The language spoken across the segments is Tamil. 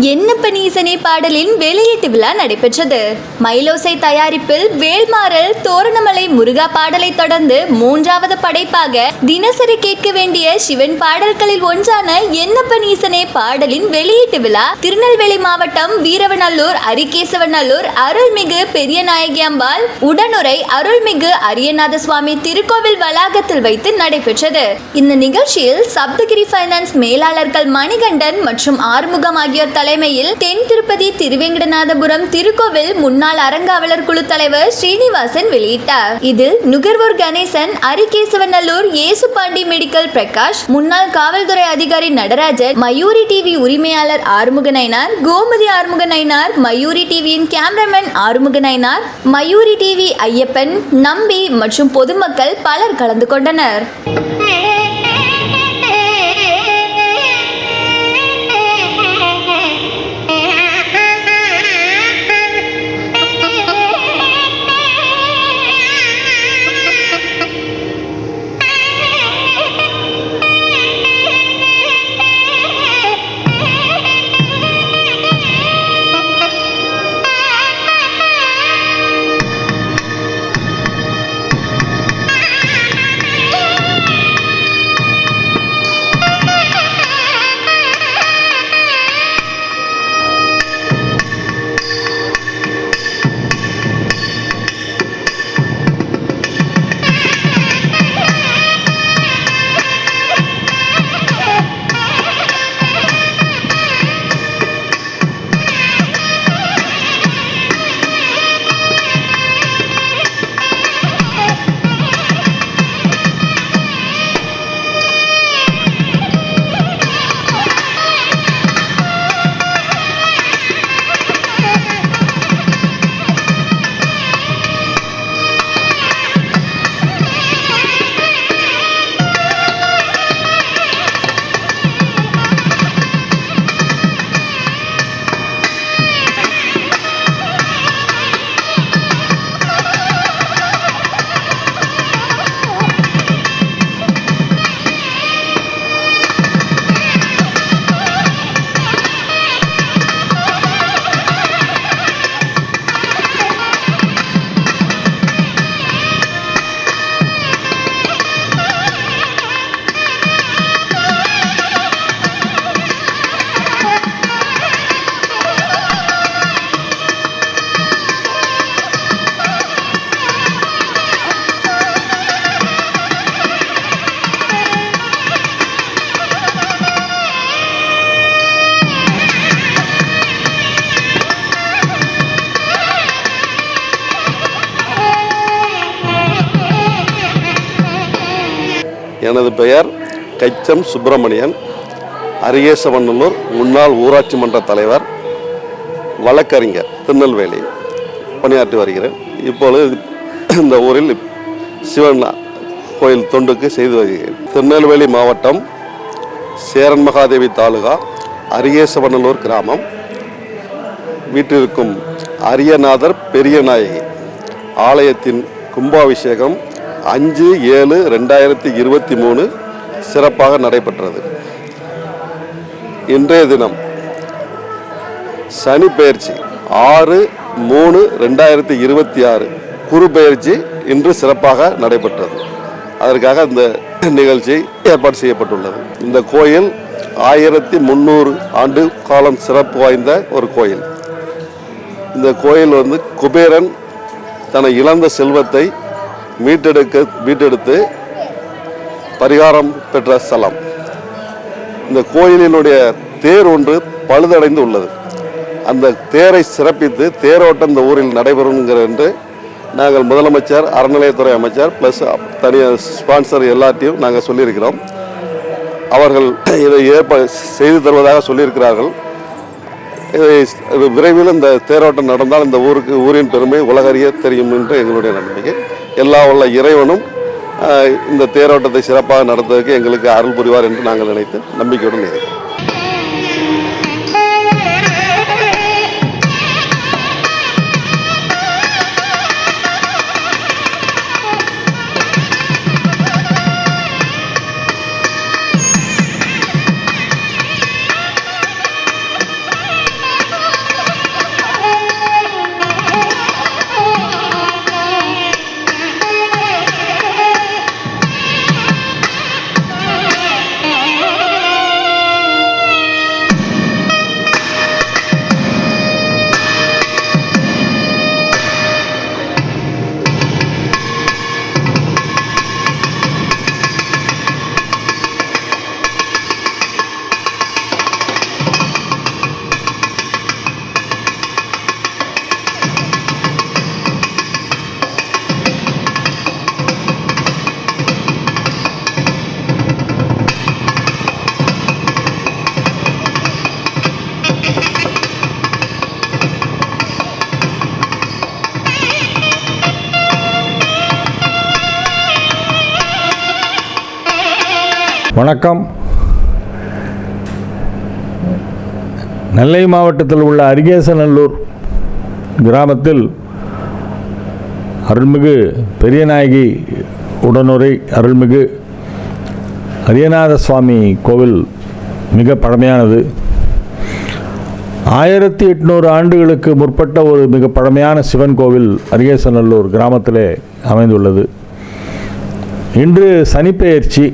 என்னப்ப நீசனே பாடலின் வெளியீட்டு விழா நடைபெற்றது. மயிலோசை தயாரிப்பில் வேல்மாறல் தோரணமலை முருகா பாடலை தொடர்ந்து மூன்றாவது படைப்பாக தினசரி கேட்க வேண்டிய சிவன் பாடல்களில் ஒன்றான என்னப்ப நீசனே பாடலின் வெளியீட்டு விழா திருநெல்வேலி மாவட்டம் வீரவநல்லூர் அரிகேசவநல்லூர் அருள்மிகு பெரியநாயகி அம்பாள் உடனுரை அருள்மிகு அரியநாத சுவாமி திருக்கோவில் வளாகத்தில் வைத்து நடைபெற்றது. இந்த நிகழ்ச்சியில் சப்தகிரி பைனான்ஸ் மேலாளர்கள் மணிகண்டன் மற்றும் ஆறுமுகம் ஆகியோர் தலைமையில் தென் திருப்பதி திருவேங்கடநாதபுரம் திருக்கோவில் முன்னாள் அறங்காவலர் குழு தலைவர் ஸ்ரீனிவாசன் வெளியிட்டார். இதில் நுகர்வோர் கணேசன், அரிகேசவநல்லூர் ஏசுபாண்டி மெடிக்கல் பிரகாஷ், முன்னாள் காவல்துறை அதிகாரி நடராஜன், மயூரி டிவி உரிமையாளர் ஆறுமுக நயினார், கோமதி ஆறுமுக நயினார், மயூரி டிவியின் கேமராமேன் ஆறுமுக நயினார், மயூரி டிவி ஐயப்பன், நம்பி மற்றும் பொதுமக்கள் பலர் கலந்து கொண்டனர். எனது பெயர் கைச்சம் சுப்பிரமணியன், அரிகேசவநல்லூர் முன்னாள் ஊராட்சி மன்ற தலைவர், வழக்கறிஞர், திருநெல்வேலி பணியாற்றி வருகிறேன். இப்பொழுது இந்த ஊரில் சிவன் கோயில் தொண்டுக்கு செய்து வருகிறேன். திருநெல்வேலி மாவட்டம் சேரன் மகாதேவி தாலுகா அரிகேசவநல்லூர் கிராமம். வீட்டிற்கும் அரியநாதர் பெரியநாயகி ஆலயத்தின் கும்பாபிஷேகம் 5/7/2023 சிறப்பாக நடைபெற்றது. இன்றைய தினம் சனி பெயர்ச்சி 6/3/2026 குரு பெயர்ச்சி இன்று சிறப்பாக நடைபெற்றது. அதற்காக இந்த நிகழ்ச்சி ஏற்பாடு செய்யப்பட்டுள்ளது. இந்த கோயில் 1300 ஆண்டு காலம் சிறப்பு வாய்ந்த ஒரு கோயில். இந்த கோயில் குபேரன் தன்னை இழந்த செல்வத்தை மீட்டெடுத்து பரிகாரம் பெற்ற ஸ்தலம். இந்த கோயிலினுடைய தேர் ஒன்று பழுதடைந்து உள்ளது. அந்த தேரை சிறப்பித்து தேரோட்டம் இந்த ஊரில் நடைபெறுங்கிற என்று நாங்கள் முதலமைச்சர், அறநிலையத்துறை அமைச்சர் ப்ளஸ் தனியார் ஸ்பான்சர் எல்லாத்தையும் நாங்கள் சொல்லியிருக்கிறோம். அவர்கள் இதை ஏற்பாடு செய்து தருவதாக சொல்லியிருக்கிறார்கள். விரைவில் இந்த தேரோட்டம் நடந்தால் இந்த ஊரின் பெருமை உலகறிய தெரியும் என்று எங்களுடைய நம்பிக்கை. எல்லா உள்ள இறைவனும் இந்த தேரோட்டத்தை சிறப்பாக நடத்துவதற்கு எங்களுக்கு அருள் புரிவார் என்று நாங்கள் நினைத்து நம்பிக்கையுடன் இருக்கிறோம். வணக்கம். நெல்லை மாவட்டத்தில் உள்ள அரிகேசநல்லூர் கிராமத்தில் அருள்மிகு பெரியநாயகி உடனுரை அருள்மிகு அரியநாத சுவாமி கோவில் மிக பழமையானது. 1800 ஆண்டுகளுக்கு முற்பட்ட ஒரு மிக பழமையான சிவன் கோவில் அரிகேசநல்லூர் கிராமத்திலே அமைந்துள்ளது. இன்று சனிப்பெயர்ச்சி.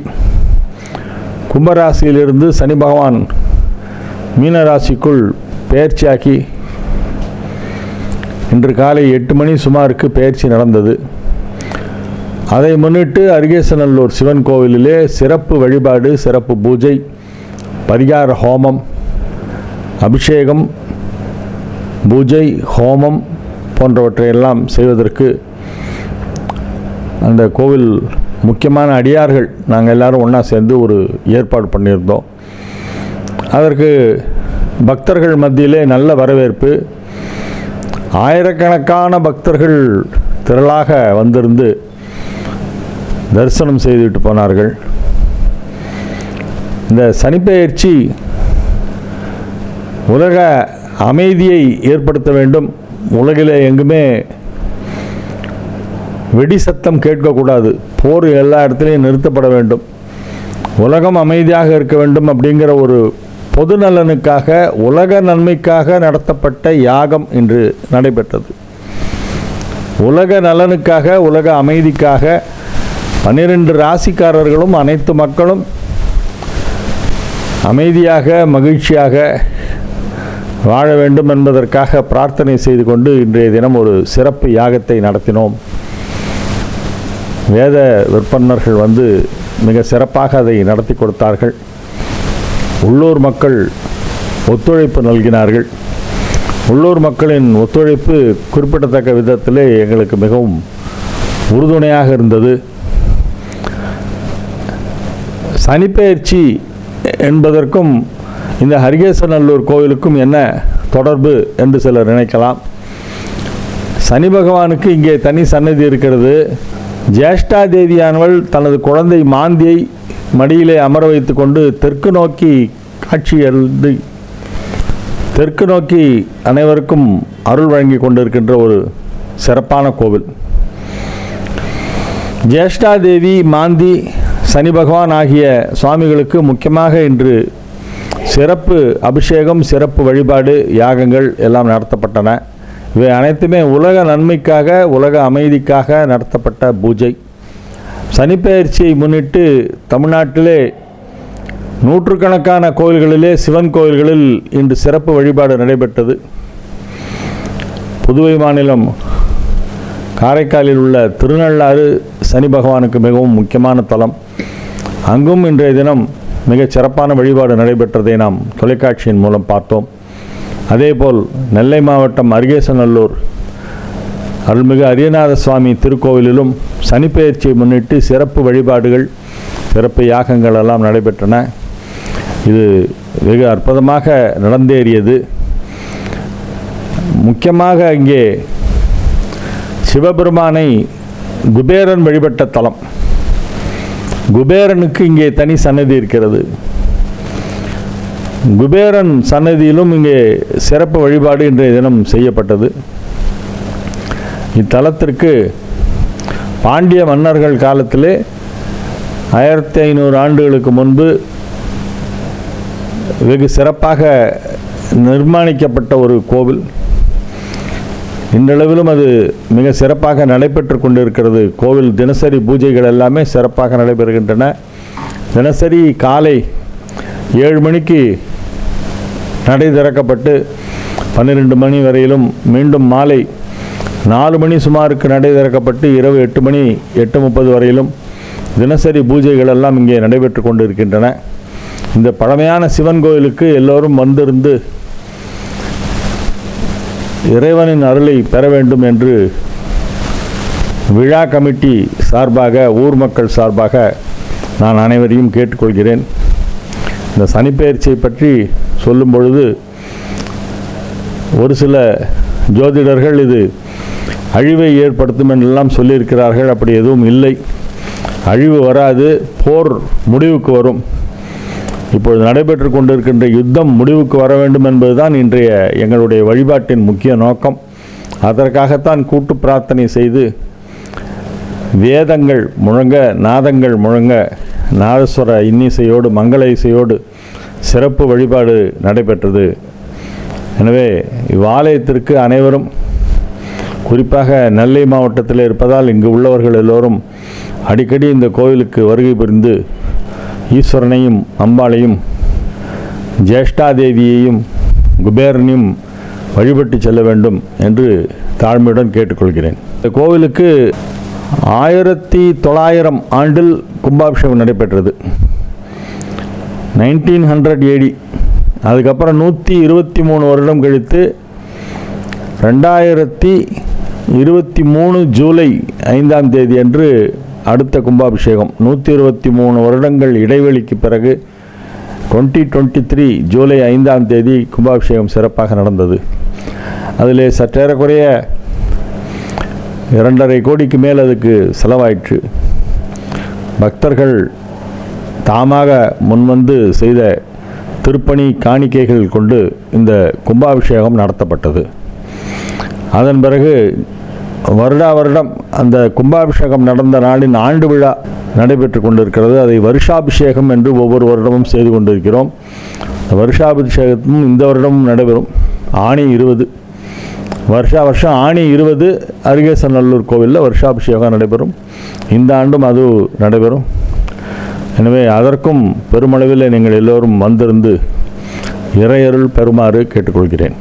கும்பராசியிலிருந்து சனி பகவான் மீனராசிக்குள் பெயர்ச்சியாக்கி இன்று காலை 8 மணி சுமாருக்கு பெயர்ச்சி நடந்தது. அதை முன்னிட்டு அரிகேசநல்லூர் சிவன் கோவிலிலே சிறப்பு வழிபாடு, சிறப்பு பூஜை, பரிகார ஹோமம், அபிஷேகம், பூஜை, ஹோமம் போன்றவற்றையெல்லாம் செய்வதற்கு அந்த கோவில் முக்கியமான அடியார்கள் நாங்கள் எல்லோரும் ஒன்றா சேர்ந்து ஒரு ஏற்பாடு பண்ணியிருந்தோம். அதற்கு பக்தர்கள் மத்தியிலே நல்ல வரவேற்பு. ஆயிரக்கணக்கான பக்தர்கள் திரளாக வந்திருந்து தரிசனம் செய்துவிட்டு போனார்கள். இந்த சனிப்பெயர்ச்சி உலக அமைதியை ஏற்படுத்த வேண்டும். உலகிலே எங்குமே வெடி சத்தம் கேட்கக்கூடாது. போர் எல்லா இடத்துலையும் நிறுத்தப்பட வேண்டும். உலகம் அமைதியாக இருக்க வேண்டும் அப்படிங்கிற ஒரு பொது நலனுக்காக, உலக நன்மைக்காக நடத்தப்பட்ட யாகம் இன்று நடைபெற்றது. உலக நலனுக்காக, உலக அமைதிக்காக 12 ராசிக்காரர்களும் அனைத்து மக்களும் அமைதியாக, மகிழ்ச்சியாக வாழ வேண்டும் என்பதற்காக பிரார்த்தனை செய்து கொண்டு இன்றைய தினம் ஒரு சிறப்பு யாகத்தை நடத்தினோம். வேத விற்பன்னர்கள் வந்து மிக சிறப்பாக அதை நடத்தி கொடுத்தார்கள். உள்ளூர் மக்கள் ஒத்துழைப்பு நல்கினார்கள். உள்ளூர் மக்களின் ஒத்துழைப்பு குறிப்பிடத்தக்க விதத்திலே எங்களுக்கு மிகவும் உறுதுணையாக இருந்தது. சனிப்பெயர்ச்சி என்பதற்கும் இந்த அரிகேசநல்லூர் கோவிலுக்கும் என்ன தொடர்பு என்று சிலர் நினைக்கலாம். சனி பகவானுக்கு இங்கே தனி சன்னதி இருக்கிறது. ஜேஷ்டா தேவியானவள் தனது குழந்தை மாந்தியை மடியிலே அமர வைத்து கொண்டு தெற்கு நோக்கி காட்சி அளித்து தெற்கு நோக்கி அனைவருக்கும் அருள் வழங்கி கொண்டிருக்கின்ற ஒரு சிறப்பான கோவில். ஜேஷ்டா தேவி, மாந்தி, சனி பகவான் ஆகிய சுவாமிகளுக்கு முக்கியமாக இன்று சிறப்பு அபிஷேகம், சிறப்பு வழிபாடு, யாகங்கள் எல்லாம் நடத்தப்பட்டன. இவை அனைத்துமே உலக நன்மைக்காக, உலக அமைதிக்காக நடத்தப்பட்ட பூஜை. சனிப்பெயர்ச்சியை முன்னிட்டு தமிழ்நாட்டிலே நூற்றுக்கணக்கான கோயில்களிலே, சிவன் கோயில்களில் இன்று சிறப்பு வழிபாடு நடைபெற்றது. புதுவை மாநிலம் காரைக்காலில் உள்ள திருநள்ளாறு சனி பகவானுக்கு மிகவும் முக்கியமான தலம். அங்கும் இன்றைய தினம் மிகச் சிறப்பான வழிபாடு நடைபெற்றதை நாம் தொலைக்காட்சியின் மூலம் பார்த்தோம். அதேபோல் நெல்லை மாவட்டம் அரிகேசநல்லூர் அருள்மிகு அரியநாத சுவாமி திருக்கோவிலிலும் சனிப்பெயர்ச்சியை முன்னிட்டு சிறப்பு வழிபாடுகள், சிறப்பு யாகங்கள் எல்லாம் நடைபெற்றன. இது வெகு அற்புதமாக நடந்தேறியது. முக்கியமாக இங்கே சிவபெருமானை குபேரன் வழிபட்ட தலம். குபேரனுக்கு இங்கே தனி சன்னதி இருக்கிறது. குபேரன் சன்னதியிலும் இங்கே சிறப்பு வழிபாடு இன்றைய தினம் செய்யப்பட்டது. இத்தலத்திற்கு பாண்டிய மன்னர்கள் காலத்திலே 1500 ஆண்டுகளுக்கு முன்பு வெகு சிறப்பாக நிர்மாணிக்கப்பட்ட ஒரு கோவில். இன்றளவிலும் அது மிக சிறப்பாக நடைபெற்று கொண்டிருக்கிறது. கோவில் தினசரி பூஜைகள் எல்லாமே சிறப்பாக நடைபெறுகின்றன. தினசரி காலை 7 மணிக்கு நடை திறக்கப்பட்டு 12 மணி வரையிலும், மீண்டும் மாலை 4 மணி சுமாருக்கு நடை திறக்கப்பட்டு இரவு 8 மணி 8:30 வரையிலும் தினசரி பூஜைகள் எல்லாம் இங்கே நடைபெற்று கொண்டிருக்கின்றன. இந்த பழமையான சிவன் கோயிலுக்கு எல்லோரும் வந்திருந்து இறைவனின் அருளை பெற வேண்டும் என்று விழா கமிட்டி சார்பாக, ஊர் மக்கள் சார்பாக நான் அனைவரையும் கேட்டுக்கொள்கிறேன். இந்த சனிப்பெயர்ச்சியை பற்றி சொல்லும் பொழுது ஒரு சில ஜோதிடர்கள் இது அழிவை ஏற்படுத்தும் என்றெல்லாம் சொல்லியிருக்கிறார்கள். அப்படி எதுவும் இல்லை. அழிவு வராது, போர் முடிவுக்கு வரும். இப்பொழுது நடைபெற்று கொண்டிருக்கின்ற யுத்தம் முடிவுக்கு வர வேண்டும் என்பதுதான் இன்றைய எங்களுடைய வழிபாட்டின் முக்கிய நோக்கம். அதற்காகத்தான் கூட்டு பிரார்த்தனை செய்து வேதங்கள் முழங்க, நாதங்கள் முழங்க, நாதஸ்வர இன்னிசையோடு, மங்கள இசையோடு சிறப்பு வழிபாடு நடைபெற்றது. எனவே இவ்வாலயத்திற்கு அனைவரும், குறிப்பாக நெல்லை மாவட்டத்தில் இருப்பதால் இங்கு உள்ளவர்கள் எல்லோரும் அடிக்கடி இந்த கோவிலுக்கு வருகை புரிந்து ஈஸ்வரனையும் அம்பாளையும் ஜேஷ்டாதேவியையும் குபேரனையும் வழிபட்டு செல்ல வேண்டும் என்று தாழ்மையுடன் கேட்டுக்கொள்கிறேன். இந்த கோவிலுக்கு 1900 ஆண்டில் கும்பாபிஷேகம் நடைபெற்றது. 1900 AD. அதுக்கப்புறம் 123 வருடம் கழித்து 2023 ஜூலை 5ஆம் தேதி அன்று அடுத்த கும்பாபிஷேகம். 123 வருடங்கள் இடைவெளிக்கு பிறகு 2023 ஜூலை 5ஆம் தேதி கும்பாபிஷேகம் சிறப்பாக நடந்தது. அதில் சற்றேறக்குறைய 2.5 கோடிக்கு மேல் அதுக்கு செலவாயிற்று. பக்தர்கள் தாமாக முன்வந்து செய்த திருப்பணி காணிக்கைகள் கொண்டு இந்த கும்பாபிஷேகம் நடத்தப்பட்டது. அதன் பிறகு வருடா வருடம் அந்த கும்பாபிஷேகம் நடந்த நாளின் ஆண்டு விழா நடைபெற்று கொண்டிருக்கிறது. அதை வருஷாபிஷேகம் என்று ஒவ்வொரு வருடமும் செய்து கொண்டிருக்கிறோம். வருஷாபிஷேகமும் இந்த வருடமும் நடைபெறும். ஆணி 20, வருஷம் ஆணி 20 அரிகேசநல்லூர் கோவிலில் வருஷாபிஷேகம் நடைபெறும். இந்த ஆண்டும் அது நடைபெறும். எனவே அதற்கும் பெருமளவில் நீங்கள் எல்லோரும் வந்திருந்து இறையருள் பெறுமாறு கேட்டுக்கொள்கிறேன்.